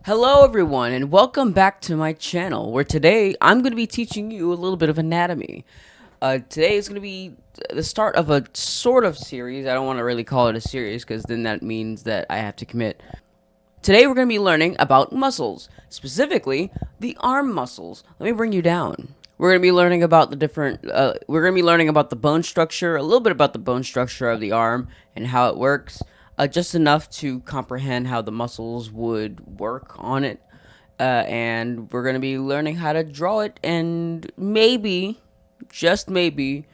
Hello everyone and welcome back to my channel where today I'm going to be teaching you a little bit of anatomy. Today is going to be the start of a sort of series. I don't want to really call it a series because then that means that I have to commit. Today we're going to be learning about muscles, specifically the arm muscles. Let me bring you down. We're going to be learning about we're going to be learning about the bone structure, a little bit about the bone structure of the arm and how it works, just enough to comprehend how the muscles would work on it. And we're going to be learning how to draw it, and maybe, just maybe,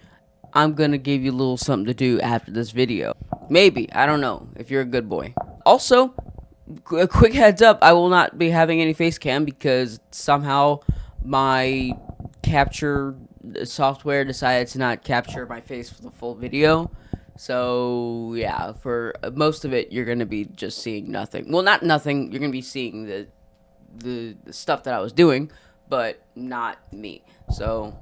I'm going to give you a little something to do after this video. Maybe, I don't know, if you're a good boy. Also, a quick heads up, I will not be having any face cam because somehow my capture software decided to not capture my face for the full video. So yeah, for most of it you're going to be just seeing nothing. Well, not nothing, you're going to be seeing the stuff that I was doing, but not me. So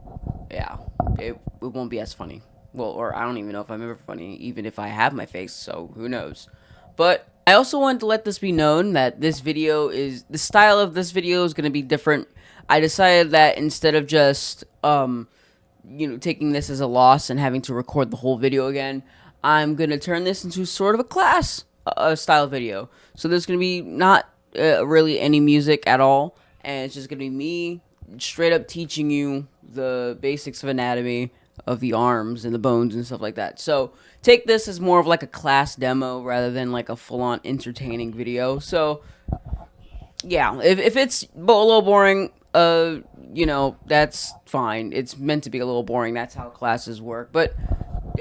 yeah, it won't be as funny. Well, or I don't even know if I'm ever funny, even if I have my face, so who knows. But I also wanted to let this be known that the style of this video is going to be different. I decided that instead of just, taking this as a loss and having to record the whole video again, I'm going to turn this into sort of a class style video. So there's going to be not really any music at all, and it's just going to be me straight up teaching you the basics of anatomy of the arms and the bones and stuff like that. So take this as more of like a class demo rather than like a full-on entertaining video. So yeah, if it's a little boring, that's fine. It's meant to be a little boring. That's how classes work. But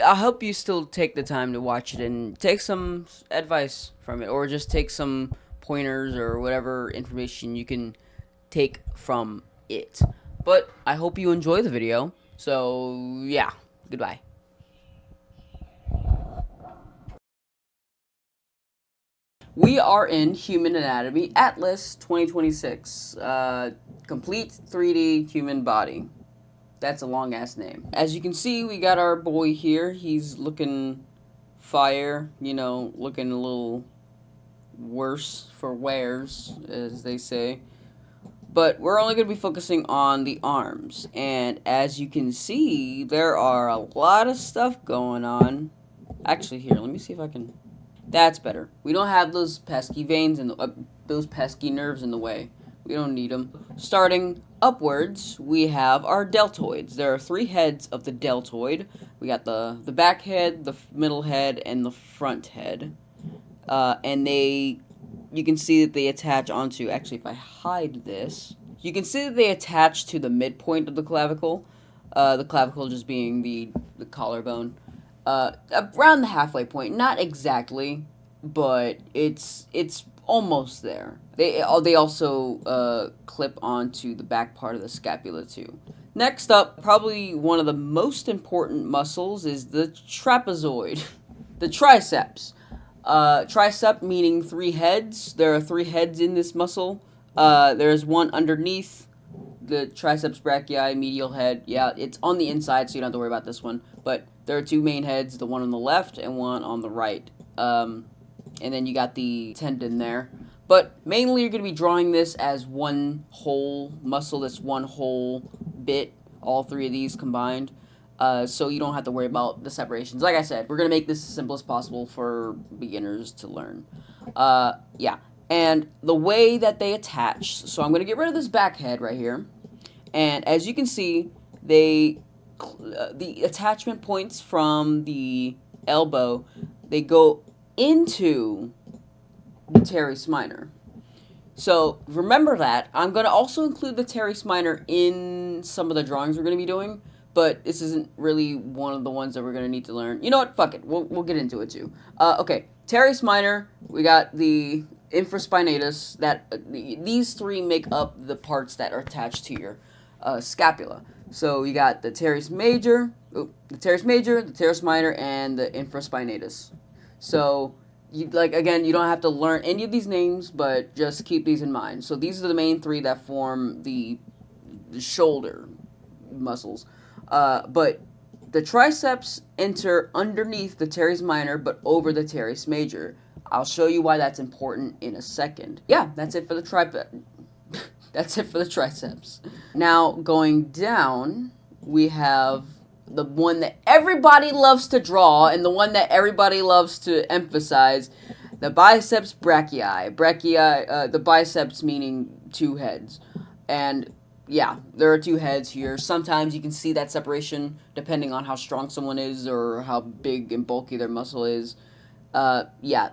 I hope you still take the time to watch it and take some advice from it, or just take some pointers or whatever information you can take from it. But I hope you enjoy the video. So yeah, goodbye. We are in Human Anatomy Atlas 2026. Complete 3D human body. That's a long ass name. As you can see, we got our boy here. He's looking fire, looking a little worse for wears, as they say. But we're only going to be focusing on the arms. And as you can see, there are a lot of stuff going on. Actually, here, let me see if I can... That's better. We don't have those pesky veins and those pesky nerves in the way. We don't need them. Starting upwards, we have our deltoids. There are 3 heads of the deltoid. We got the back head, the middle head, and the front head. And you can see that they attach onto, actually if I hide this, you can see that they attach to the midpoint of the clavicle just being the collarbone. Around the halfway point, not exactly, but it's almost there. They also clip onto the back part of the scapula too. Next up, probably one of the most important muscles is the trapezoid, the triceps. Tricep meaning 3 heads. There are 3 heads in this muscle. There's one underneath the triceps brachii, medial head. Yeah, it's on the inside, so you don't have to worry about this one. But there are 2 main heads, the one on the left and one on the right. And then you got the tendon there. But mainly you're going to be drawing this as one whole muscle, that's one whole bit, all 3 of these combined. So you don't have to worry about the separations. Like I said, we're going to make this as simple as possible for beginners to learn. Yeah. And the way that they attach, so I'm going to get rid of this back head right here. And as you can see, the attachment points from the elbow, they go into the teres minor. So remember that. I'm going to also include the teres minor in some of the drawings we're going to be doing, but this isn't really one of the ones that we're going to need to learn. You know what? Fuck it. We'll get into it too. Okay, teres minor, we got the infraspinatus. These 3 make up the parts that are attached to your scapula. So you got the teres major, the teres minor, and the infraspinatus. So again, you don't have to learn any of these names, but just keep these in mind. So these are the main 3 that form the shoulder muscles. But the triceps enter underneath the teres minor, but over the teres major. I'll show you why that's important in a second. Yeah, that's it for the that's it for the triceps. Now, going down, we have the one that everybody loves to draw and the one that everybody loves to emphasize, the biceps brachii. Brachii, the biceps meaning two heads. And yeah, there are two heads here. Sometimes you can see that separation depending on how strong someone is or how big and bulky their muscle is. Yeah,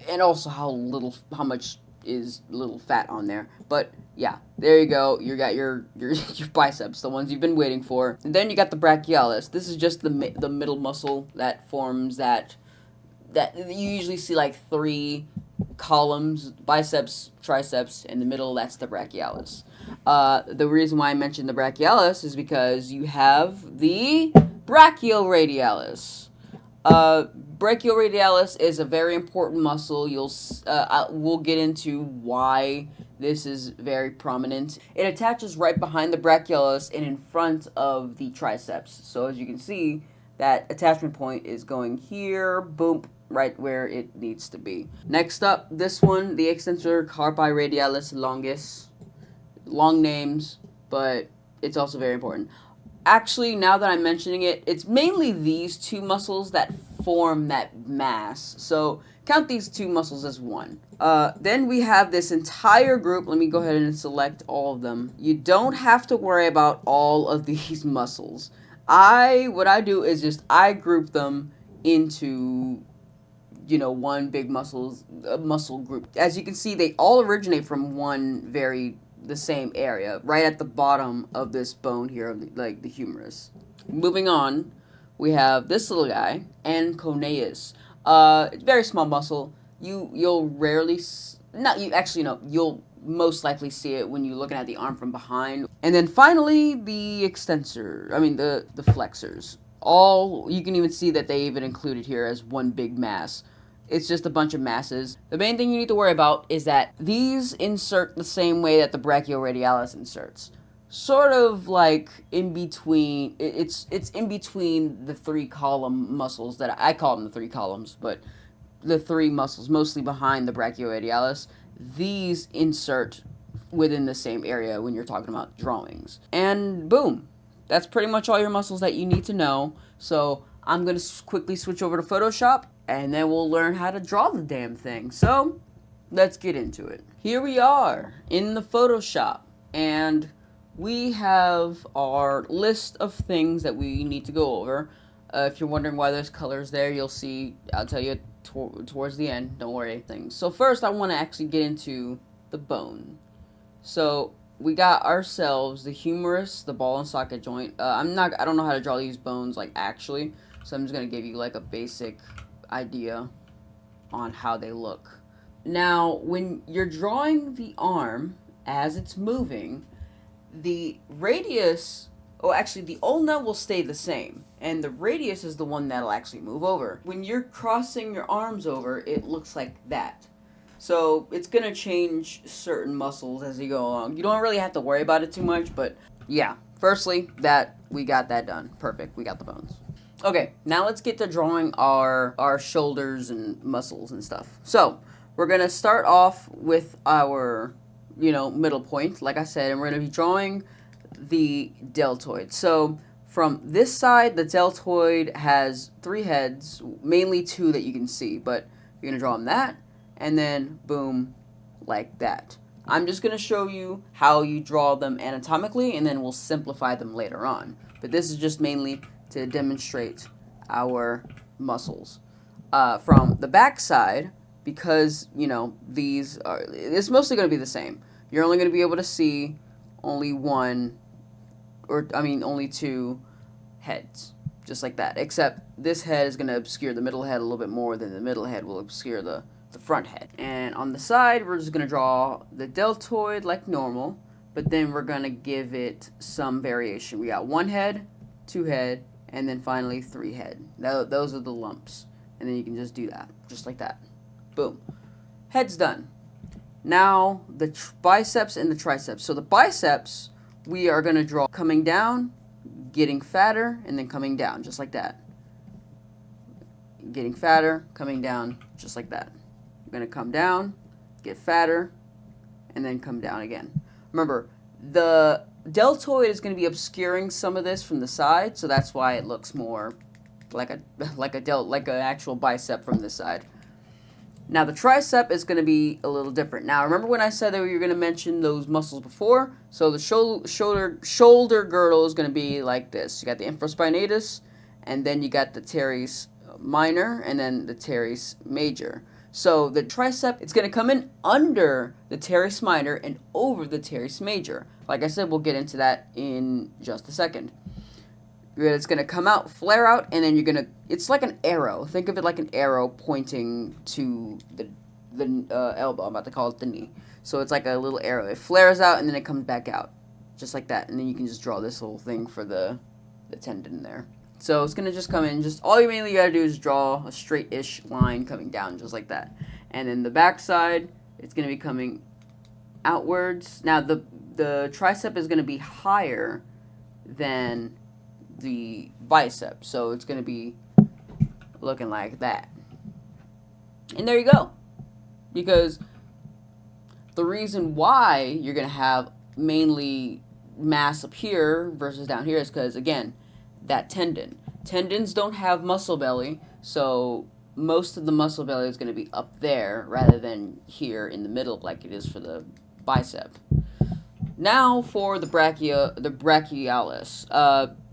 and also how much is little fat on there. But yeah, there you go. You got your your biceps, the ones you've been waiting for. And then you got the brachialis. This is just the middle muscle that forms that you usually see like three columns: biceps, triceps, in the middle. That's the brachialis. The reason why I mentioned the brachialis is because you have the brachioradialis. Brachioradialis is a very important muscle. We'll get into why this is very prominent. It attaches right behind the brachialis and in front of the triceps. So as you can see, that attachment point is going here, boom, right where it needs to be. Next up, this one, the extensor carpi radialis longus. Long names, but it's also very important. Actually, now that I'm mentioning it, it's mainly these two muscles that form that mass. So count these two muscles as one. Then we have this entire group. Let me go ahead and select all of them. You don't have to worry about all of these muscles. What I do is just I group them into one big muscle group. As you can see, they all originate from the same area, right at the bottom of this bone here, like the humerus. Moving on, we have this little guy, anconeus. It's a very small muscle. You'll rarely, you'll most likely see it when you're looking at the arm from behind. And then finally, the the flexors. You can even see that they even included here as one big mass. It's just a bunch of masses. The main thing you need to worry about is that these insert the same way that the brachioradialis inserts. Sort of like in between, it's in between the three column muscles that I call them the three columns, but the three muscles, mostly behind the brachioradialis, these insert within the same area when you're talking about drawings. And boom, that's pretty much all your muscles that you need to know. So I'm going to quickly switch over to Photoshop, and then we'll learn how to draw the damn thing. So let's get into it. Here we are in the Photoshop, and we have our list of things that we need to go over. If you're wondering why there's colors there, you'll see, I'll tell you towards the end, don't worry. So first I want to actually get into the bone. So we got ourselves the humerus, the ball and socket joint. I don't know how to draw these bones like actually, so I'm just going to give you like a basic idea on how they look. Now, when you're drawing the arm as it's moving, the radius, the ulna will stay the same, and the radius is the one that'll actually move over. When you're crossing your arms over, it looks like that. So it's going to change certain muscles as you go along. You don't really have to worry about it too much, but yeah. Firstly, we got that done. Perfect. We got the bones. Okay, now let's get to drawing our shoulders and muscles and stuff. So we're going to start off with our, middle point, like I said, and we're going to be drawing the deltoid. So from this side, the deltoid has three heads, mainly two that you can see, but you're going to draw them that, and then boom, like that. I'm just going to show you how you draw them anatomically, and then we'll simplify them later on. But this is just mainly to demonstrate our muscles. From the back side, because, it's mostly going to be the same. You're only going to be able to see only only two heads, just like that. Except this head is going to obscure the middle head a little bit more than the middle head will obscure the front head. And on the side, we're just going to draw the deltoid like normal, but then we're going to give it some variation. We got one head, two head, and then finally three head. Those are the lumps. And then you can just do that, just like that. Boom. Head's done. Now, the biceps and the triceps. So the biceps, we are going to draw coming down, getting fatter, and then coming down, just like that. Getting fatter, coming down, just like that. going to come down, get fatter, and then come down again. Remember, the deltoid is going to be obscuring some of this from the side, so that's why it looks more like an actual bicep from this side. Now the tricep is going to be a little different. Now remember when I said that we were going to mention those muscles before? So the shoulder girdle is going to be like this. You got the infraspinatus, and then you got the teres minor, and then the teres major. So the tricep, it's going to come in under the teres minor and over the teres major. Like I said, we'll get into that in just a second. It's going to come out, flare out, and then you're going to, it's like an arrow. Think of it like an arrow pointing to the elbow. I'm about to call it the knee. So it's like a little arrow. It flares out, and then it comes back out. Just like that. And then you can just draw this little thing for the tendon there. So it's going to just come in. Just all you mainly got to do is draw a straight-ish line coming down, just like that. And then the back side, it's going to be coming outwards. Now, the tricep is going to be higher than the bicep, so it's going to be looking like that. And there you go. Because the reason why you're going to have mainly mass up here versus down here is because, again, that tendons don't have muscle belly, so most of the muscle belly is going to be up there rather than here in the middle like it is for the bicep. Now for the brachialis.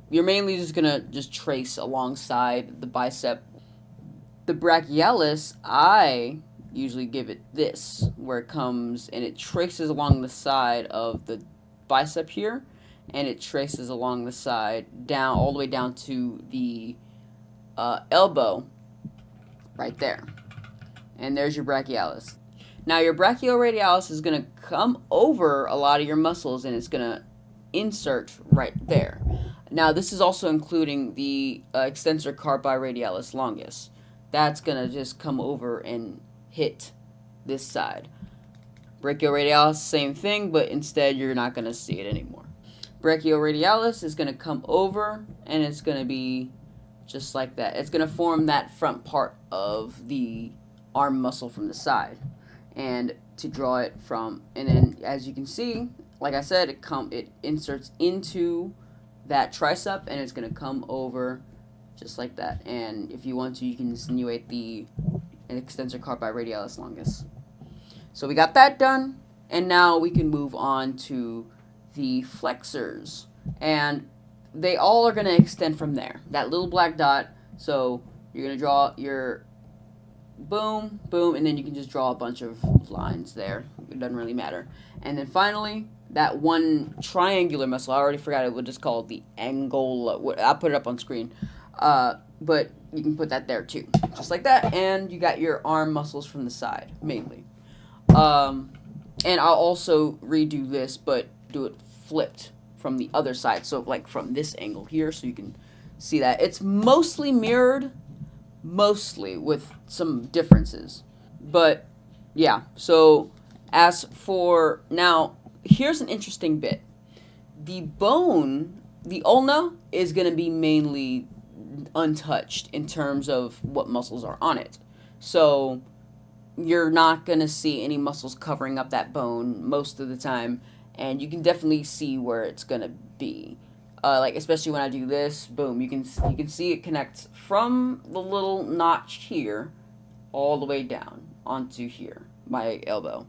You're mainly just going to just trace alongside the bicep. The brachialis, I usually give it this, where it comes and it traces along the side of the bicep here, and it traces along the side down, all the way down to the elbow right there. And there's your brachialis. Now your brachioradialis is going to come over a lot of your muscles, and it's going to insert right there. Now, this is also including the extensor carpi radialis longus. That's going to just come over and hit this side. Brachioradialis, same thing, but instead you're not going to see it anymore. Brachioradialis is going to come over, and it's going to be just like that. It's going to form that front part of the arm muscle from the side. And to draw it from, and then as you can see, like I said, it inserts into that tricep, and it's going to come over just like that. And if you want to, you can insinuate the extensor carpi radialis longus. So we got that done, and now we can move on to the flexors. And they all are going to extend from there. That little black dot, so you're going to draw your boom, boom, and then you can just draw a bunch of lines there. It doesn't really matter. And then finally, that one triangular muscle, I already forgot what it's called, the angola. I'll put it up on screen. But you can put that there too. Just like that, and you got your arm muscles from the side, mainly. And I'll also redo this, but do it flipped from the other side. So like from this angle here, so you can see that. It's mostly mirrored, mostly with some differences. But yeah, so as for now, here's an interesting bit. The bone, the ulna, is going to be mainly untouched in terms of what muscles are on it. So you're not going to see any muscles covering up that bone most of the time, and you can definitely see where it's going to be. Like especially when I do this, boom, you can see it connects from the little notch here all the way down onto here, my elbow.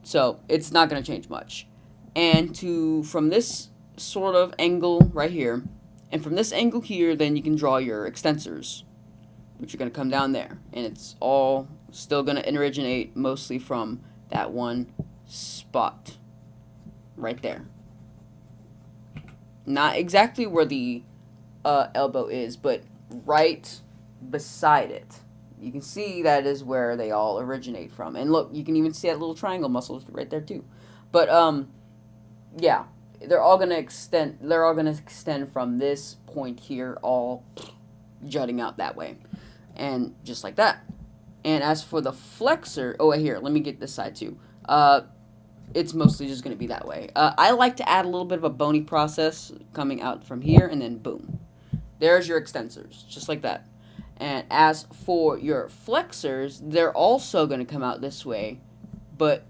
So it's not going to change much. And from this sort of angle right here, and from this angle here, then you can draw your extensors, which are going to come down there. And it's all still going to originate mostly from that one spot right there. Not exactly where the elbow is, but right beside it. You can see that is where they all originate from. And look, you can even see that little triangle muscle right there too. But yeah, they're all gonna extend from this point here, all jutting out that way. And just like that. And as for the flexor, oh, here, let me get this side too. It's mostly just going to be that way. I like to add a little bit of a bony process coming out from here, and then boom. There's your extensors, just like that. And as for your flexors, they're also going to come out this way, but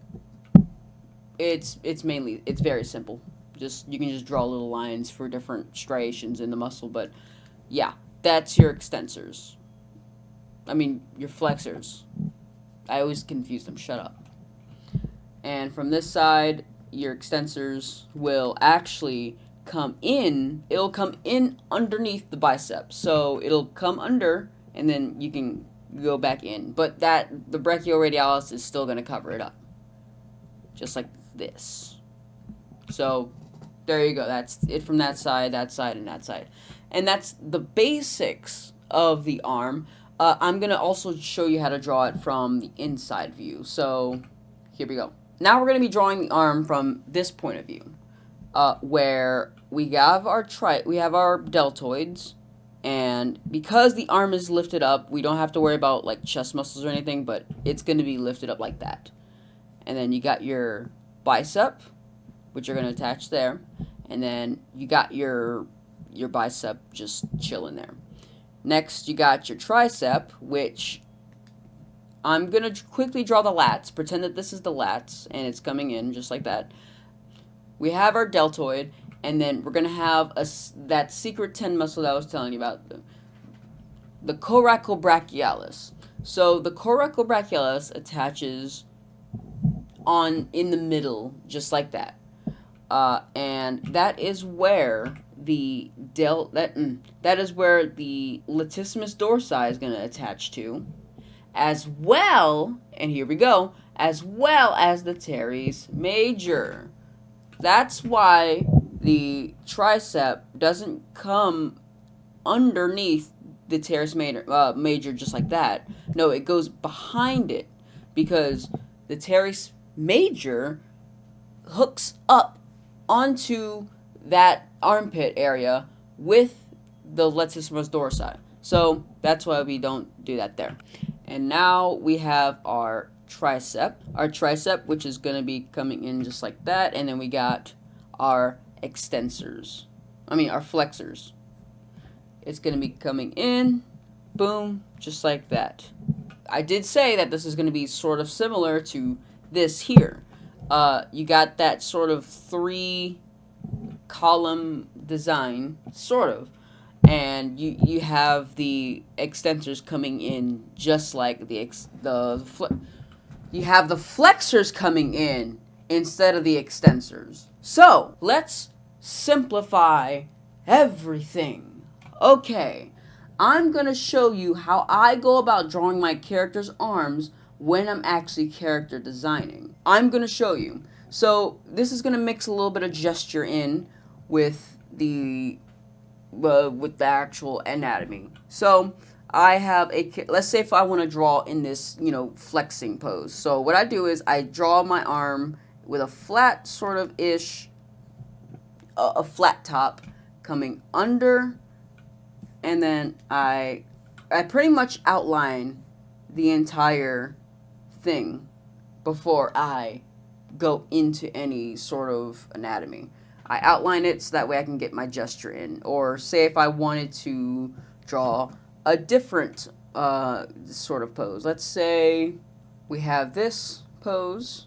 it's very simple. Just you can just draw little lines for different striations in the muscle, but yeah, that's your extensors. I mean, your flexors. I always confuse them. Shut up. And from this side, your extensors will actually come in. It'll come in underneath the bicep. So it'll come under, and then you can go back in. But the brachioradialis is still going to cover it up. Just like this. So there you go. That's it from that side, and that side. And that's the basics of the arm. I'm going to also show you how to draw it from the inside view. So here we go. Now we're going to be drawing the arm from this point of view, where we have our deltoids, and because the arm is lifted up, we don't have to worry about like chest muscles or anything, but it's going to be lifted up like that. And then you got your bicep, which you're going to attach there, and then you got your bicep just chilling there. Next, you got your tricep, which I'm going to quickly draw the lats. Pretend that this is the lats, and it's coming in just like that. We have our deltoid, and then we're going to have that secret 10 muscle that I was telling you about, the coracobrachialis. So the coracobrachialis attaches in the middle, just like that. And that is where the that is where the latissimus dorsi is going to attach to, as well, and here we go, as well as the teres major. That's why the tricep doesn't come underneath the teres major just like that. No, it goes behind it, because the teres major hooks up onto that armpit area with the latissimus dorsi. So that's why we don't do that there. And now we have our tricep, which is going to be coming in just like that. And then we got our extensors. Our flexors. It's going to be coming in, boom, just like that. I did say that this is going to be sort of similar to this here. You got that sort of 3-column design, sort of. And you have the extensors coming in just like you have the flexors coming in instead of the extensors. So let's simplify everything. Okay, I'm gonna show you how I go about drawing my character's arms when I'm actually character designing. I'm gonna show you. So this is gonna mix a little bit of gesture in with the actual anatomy. So I have let's say if I want to draw in this, flexing pose. So what I do is I draw my arm with a flat sort of ish, a flat top coming under, and then I pretty much outline the entire thing before I go into any sort of anatomy. I outline it so that way I can get my gesture in. Or say if I wanted to draw a different sort of pose. Let's say we have this pose,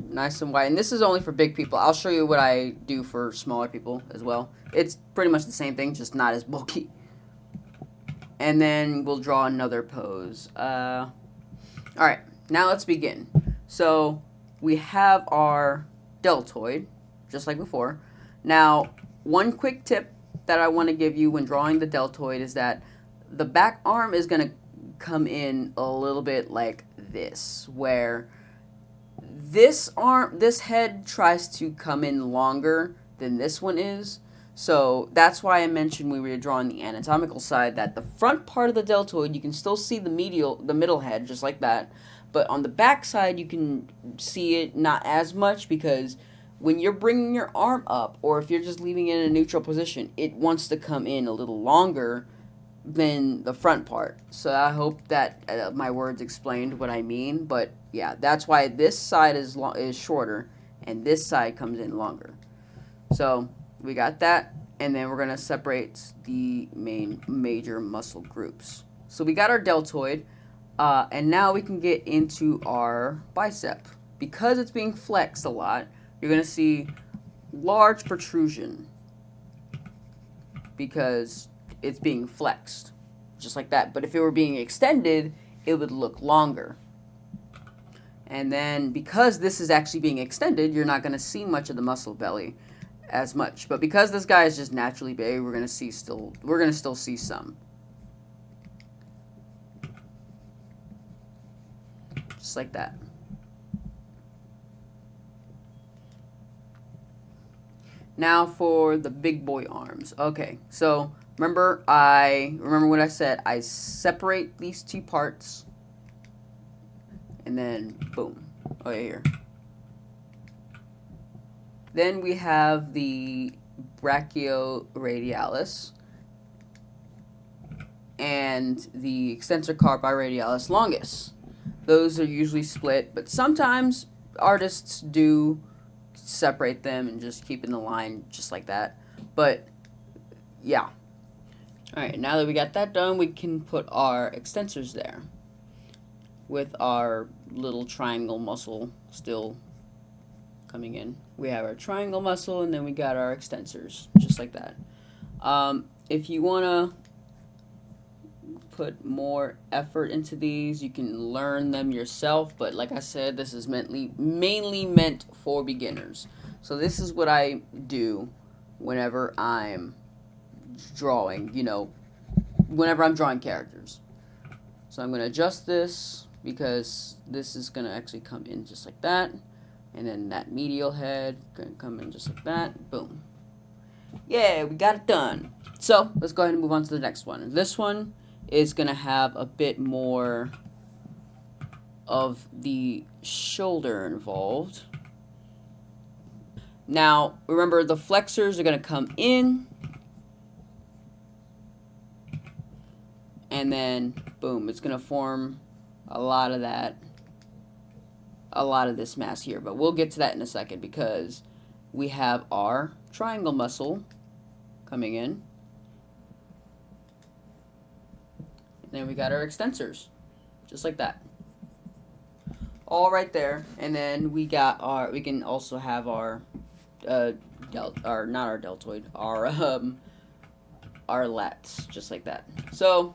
nice and wide. And this is only for big people. I'll show you what I do for smaller people as well. It's pretty much the same thing, just not as bulky. And then we'll draw another pose. Alright, now let's begin. So we have our deltoid, just like before. Now, one quick tip that I want to give you when drawing the deltoid is that the back arm is going to come in a little bit like this, where this head tries to come in longer than this one is. So that's why I mentioned when we were drawing the anatomical side that the front part of the deltoid, you can still see the middle head, just like that. But on the back side, you can see it not as much, because when you're bringing your arm up, or if you're just leaving it in a neutral position, it wants to come in a little longer than the front part. So I hope that my words explained what I mean. But yeah, that's why this side is shorter, and this side comes in longer. So we got that. and then we're going to separate the main major muscle groups. So we got our deltoid, and now we can get into our bicep. Because it's being flexed a lot, you're going to see large protrusion because it's being flexed, just like that. But if it were being extended, it would look longer. And then because this is actually being extended, you're not going to see much of the muscle belly as much. But because this guy is just naturally big, we're going to still see some. Just like that. Now for the big boy arms. Okay, so remember what I said. I separate these two parts, and then boom. Oh yeah, here. Then we have the brachioradialis and the extensor carpi radialis longus. Those are usually split, but sometimes artists do separate them and just keep in the line just like that. But yeah. Alright, now that we got that done, we can put our extensors there with our little triangle muscle still coming in. We have our triangle muscle, and then we got our extensors just like that. If you want to put more effort into these, you can learn them yourself, but like I said, this is mainly meant for beginners. So this is what I do whenever I'm drawing, whenever I'm drawing characters. So I'm going to adjust this because this is going to actually come in just like that, and then that medial head going to come in just like that. Boom. Yeah, we got it done. So let's go ahead and move on to the next one. This one is going to have a bit more of the shoulder involved. Now, remember, the flexors are going to come in, and then, boom, it's going to form a lot of this mass here. But we'll get to that in a second because we have our triangle muscle coming in. Then we got our extensors, just like that. All right there. And then we got we can also have our, not our deltoid, our lats, just like that. So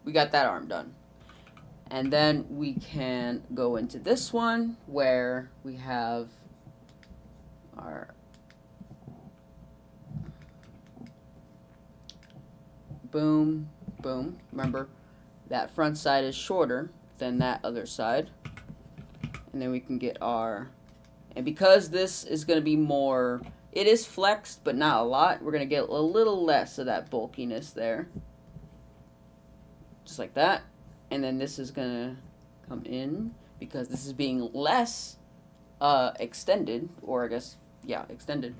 we got that arm done. And then we can go into this one where we have our boom, boom. Remember, that front side is shorter than that other side. And then we can get our, and because this is going to be more, it is flexed, but not a lot, we're going to get a little less of that bulkiness there. Just like that. And then this is going to come in because this is being less extended, or I guess, yeah, extended.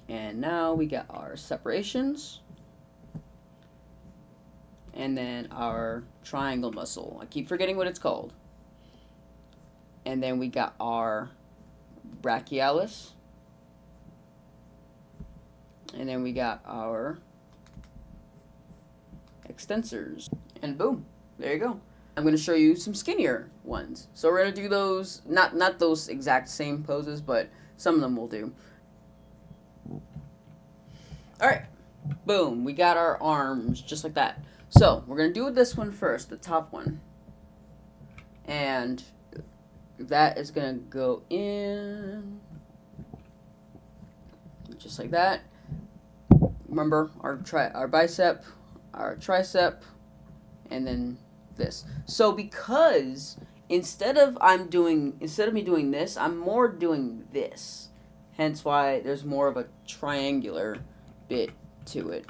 And now we got our separations. And then our triangle muscle. I keep forgetting what it's called. And then we got our brachialis. And then we got our extensors. And boom, there you go. I'm going to show you some skinnier ones. So we're going to do those, not those exact same poses, but some of them will do. Alright, boom, we got our arms just like that. So we're going to do this one first, the top one. And that is going to go in just like that. Remember, our bicep, our tricep, and then this. So because instead of me doing this, I'm more doing this. Hence why there's more of a triangular bit to it.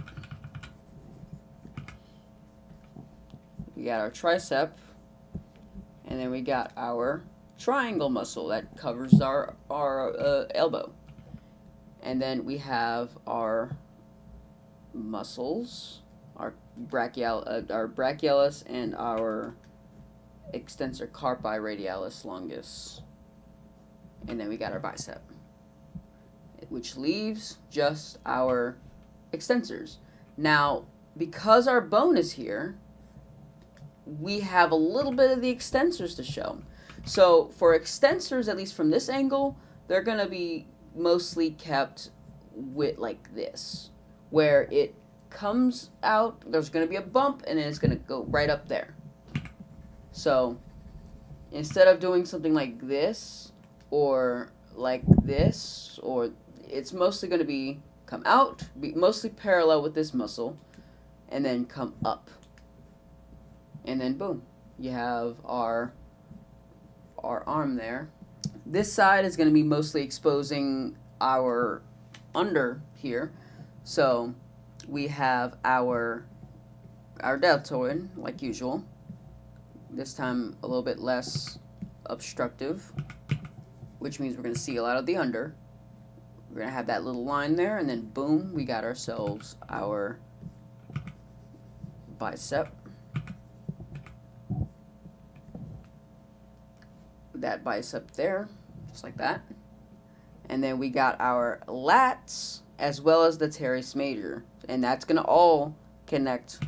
We got our tricep, and then we got our triangle muscle that covers our elbow. And then we have our muscles, our brachialis and our extensor carpi radialis longus. And then we got our bicep. which leaves just our extensors. Now, because our bone is here, we have a little bit of the extensors to show. So for extensors, at least from this angle, they're going to be mostly kept with like this, where it comes out, there's going to be a bump, and then it's going to go right up there. So instead of doing something like this, or like this, or it's mostly going to be come out, be mostly parallel with this muscle, and then come up. And then boom, you have our arm there. This side is going to be mostly exposing our under here. So we have our deltoid, like usual. This time a little bit less obstructive, which means we're going to see a lot of the under. We're going to have that little line there, and then boom, we got ourselves our bicep. That bicep there, just like that. And then we got our lats as well as the teres major, and that's going to all connect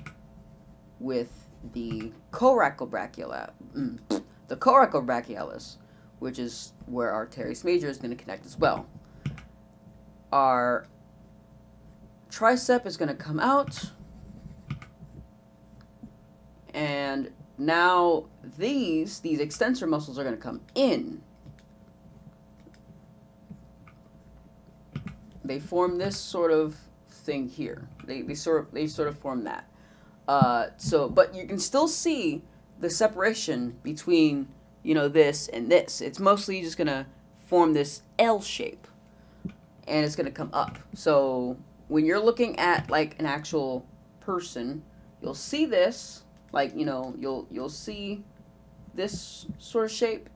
with the coracobrachialis, which is where our teres major is going to connect as well. Our tricep is going to come out, and now these extensor muscles are going to come in. They form this sort of thing here. They sort of form that. But you can still see the separation between, this and this. It's mostly just going to form this L shape, and it's going to come up. So when you're looking at like an actual person, you'll see this, like, you'll see this sort of shape,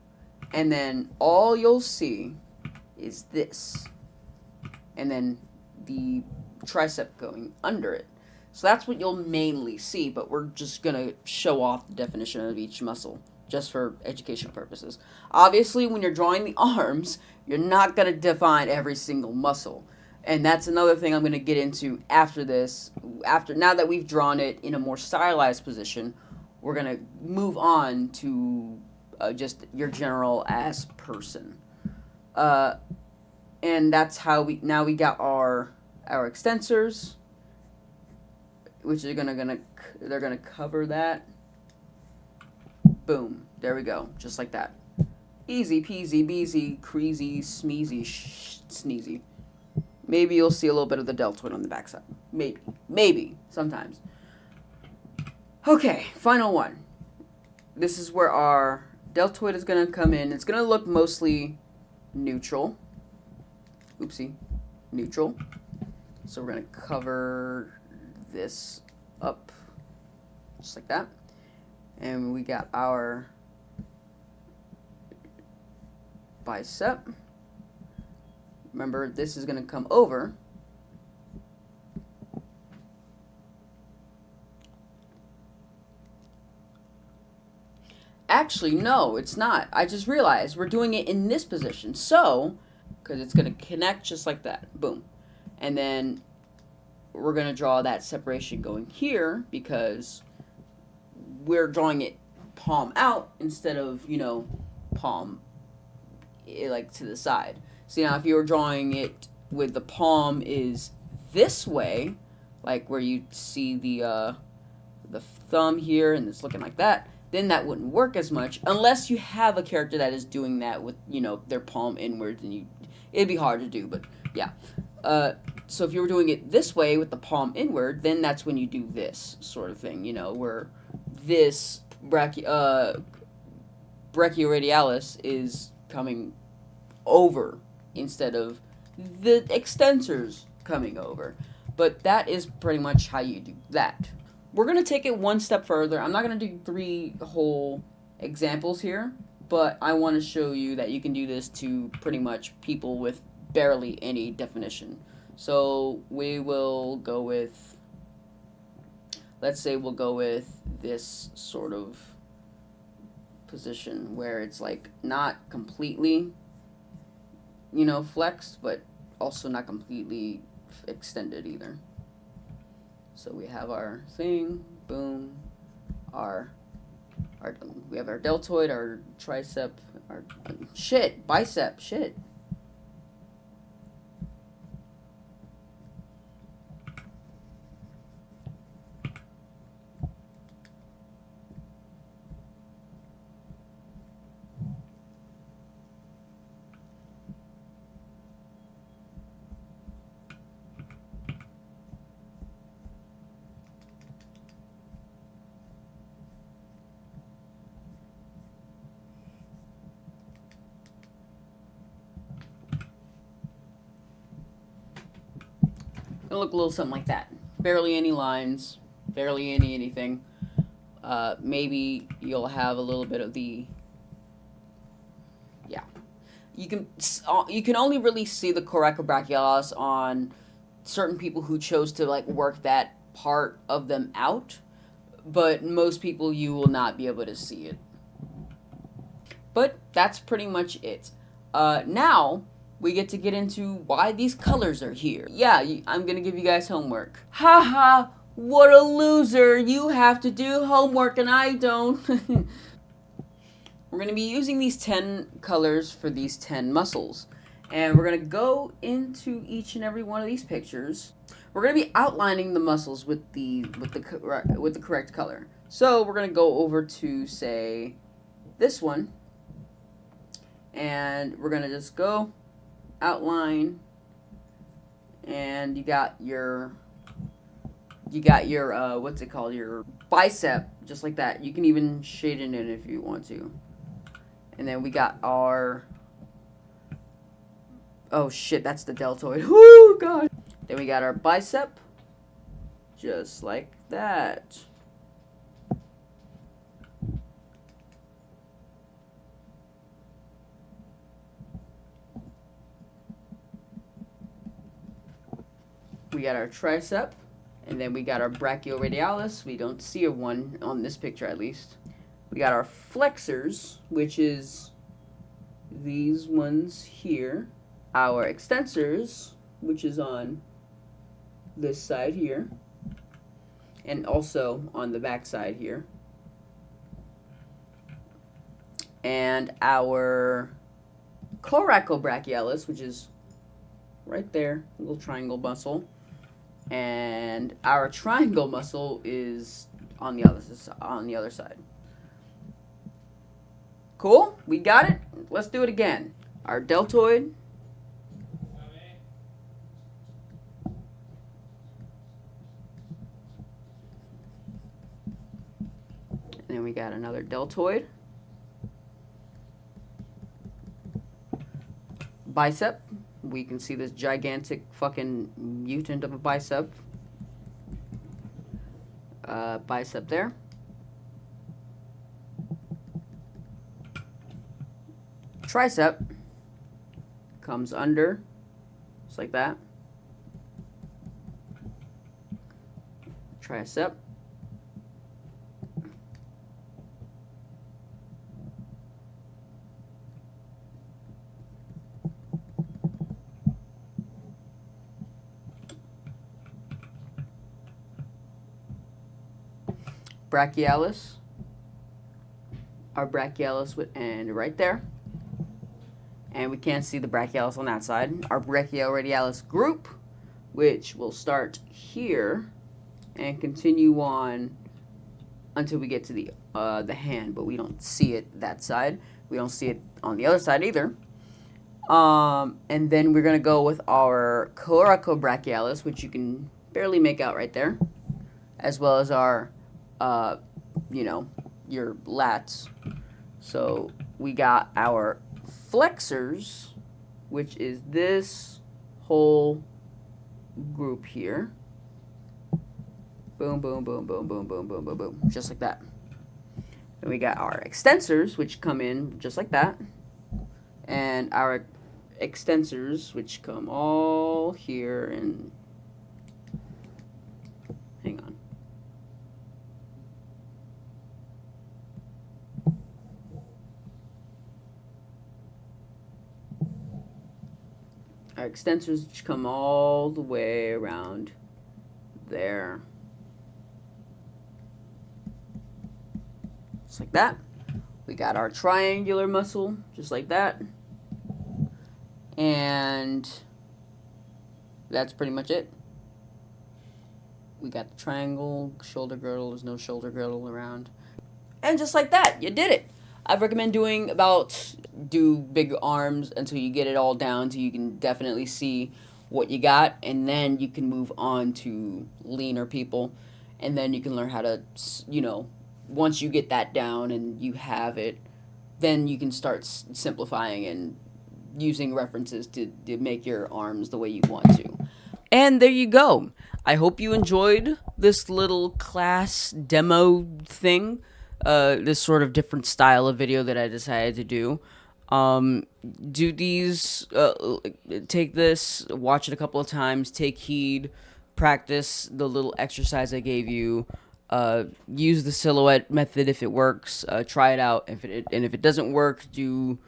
and then all you'll see is this, and then the tricep going under it. So that's what you'll mainly see, but we're just going to show off the definition of each muscle just for educational purposes. Obviously, when you're drawing the arms, you're not going to define every single muscle. And that's another thing I'm going to get into after this. Now that we've drawn it in a more stylized position, we're going to move on to just your general as person. And that's how we got our extensors, which are they're gonna cover that. Boom, there we go, just like that. Easy peasy, beezy, creasy, smeezy, sneezy. Maybe you'll see a little bit of the deltoid on the backside. Maybe, sometimes. Okay, final one. This is where our deltoid is gonna come in. It's gonna look mostly neutral. Oopsie, neutral. So we're gonna cover this up, just like that. And we got our bicep. Remember, this is going to come over. Actually, no, it's not. I just realized we're doing it in this position. So, because it's going to connect just like that. Boom. And then we're going to draw that separation going here because we're drawing it palm out instead of, palm like to the side. See, now if you were drawing it with the palm is this way, like where you see the thumb here and it's looking like that, then that wouldn't work as much unless you have a character that is doing that with, their palm inwards, and it'd be hard to do, but yeah. So if you were doing it this way with the palm inward, then that's when you do this sort of thing, where this brachioradialis is coming over instead of the extensors coming over. But that is pretty much how you do that. We're going to take it one step further. I'm not going to do 3 whole examples here, but I want to show you that you can do this to pretty much people with barely any definition. So we will go with, let's say we'll go with this sort of position where it's like not completely, flexed, but also not completely extended either. So we have our thing, boom, our we have our deltoid, our tricep, our bicep, shit. It'll look a little something like that. Barely any lines, barely anything. Maybe you'll have a little bit of the, yeah. You can only really see the coracobrachialis on certain people who chose to like work that part of them out, but most people you will not be able to see it. But that's pretty much it. Now we get into why these colors are here. Yeah, I'm gonna give you guys homework. Haha, what a loser! You have to do homework and I don't. We're gonna be using these 10 colors for these 10 muscles. And we're gonna go into each and every one of these pictures. We're gonna be outlining the muscles with the correct color. So we're gonna go over to, say, this one, and we're gonna just go outline, and you got your what's it called, your bicep, just like that. You can even shade it in if you want to. And then we got our, oh shit, that's the deltoid. Woo, god. Then we got our bicep, just like that. We got our tricep, and then we got our brachioradialis. We don't see a one on this picture, at least. We got our flexors, which is these ones here. Our extensors, which is on this side here, and also on the back side here. And our coracobrachialis, which is right there, little triangle muscle. And our triangle muscle is on the other side. Cool? We got it? Let's do it again. Our deltoid. And then we got another deltoid. Bicep. We can see this gigantic fucking mutant of a bicep. Bicep there. Tricep comes under, just like that. Tricep. Brachialis. Our brachialis would end right there. And we can't see the brachialis on that side. Our brachioradialis group, which will start here and continue on until we get to the hand, but we don't see it that side. We don't see it on the other side either. And then we're gonna go with our coracobrachialis, which you can barely make out right there, as well as our, your lats. So we got our flexors, which is this whole group here. Boom, boom, boom, boom, boom, boom, boom, boom, boom. Just like that. And we got our extensors, which come in just like that. And our extensors, which come all here and... Hang on. Our extensors come all the way around there. Just like that. We got our triangular muscle, just like that. And that's pretty much it. We got the triangle, shoulder girdle, there's no shoulder girdle around. And just like that, you did it. I recommend do big arms until you get it all down so you can definitely see what you got, and then you can move on to leaner people, and then you can learn how to, once you get that down and you have it, then you can start simplifying and using references to make your arms the way you want to. And there you go. I hope you enjoyed this little class demo thing, this sort of different style of video that I decided to do. Do these, take this, watch it a couple of times, take heed, practice the little exercise I gave you, use the silhouette method if it works, try it out, and if it doesn't work, do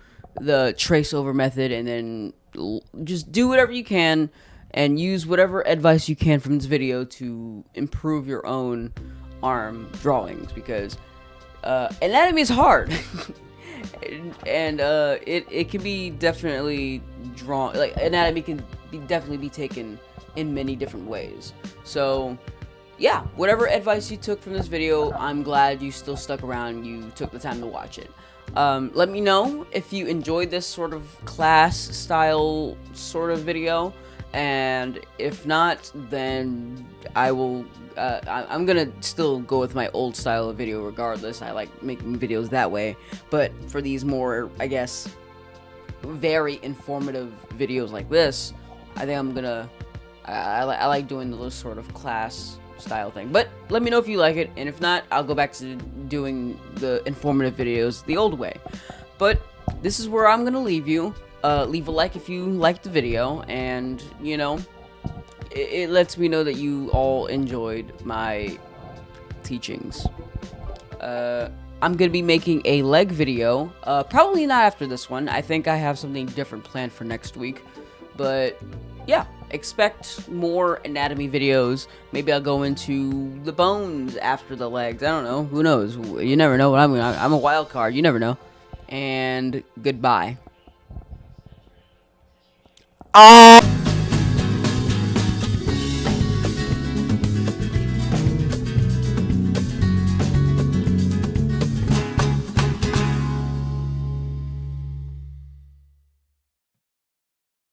the trace over method, and then just do whatever you can, and use whatever advice you can from this video to improve your own arm drawings, because anatomy is hard. and it can be definitely drawn, like anatomy can definitely be taken in many different ways. So yeah, whatever advice you took from this video, I'm glad you still stuck around, you took the time to watch it. Let me know if you enjoyed this sort of class style sort of video, and if not, then I will I'm gonna still go with my old style of video regardless. I like making videos that way, but for these more, I guess, very informative videos like this, I think I'm gonna I like doing the little sort of class style thing. But let me know if you like it, and if not, I'll go back to doing the informative videos the old way. But this is where I'm gonna leave you. Leave a like if you liked the video, and it lets me know that you all enjoyed my teachings. I'm gonna be making a leg video, probably not after this one. I think I have something different planned for next week, but yeah, expect more anatomy videos. Maybe I'll go into the bones after the legs. I don't know. Who knows? You never know what I'm a wild card. You never know. And goodbye.